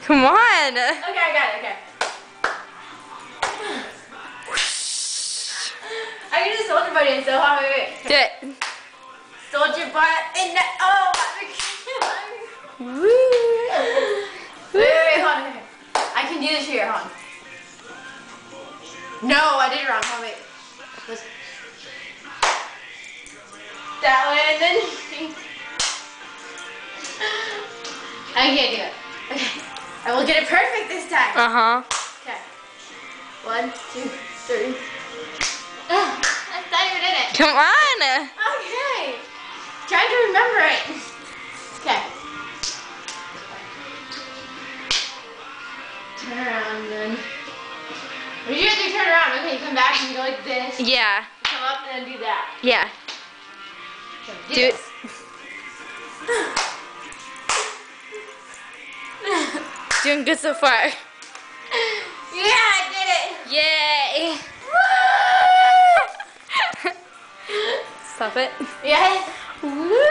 Come on. Okay, I got it, okay. I can do soldier butt in so hard. Wait. Do it. Soldier butt in the, oh, Woo. wait, hold on. I can do this here, hold on. No, I did it wrong. Hold on, wait. Listen. That way, and then. I can't do it. Okay. I will get it perfect this time. Uh-huh. Okay. 1, 2, 3. I thought you did it. Come on. Okay. Trying to remember it. Okay. Turn around then. When you have to turn around, okay, you come back and you go like this. Yeah. Come up and then do that. Yeah. Okay, Do it. Doing good so far. Yeah, I did it. Yay. Stop it. Yes. Woo.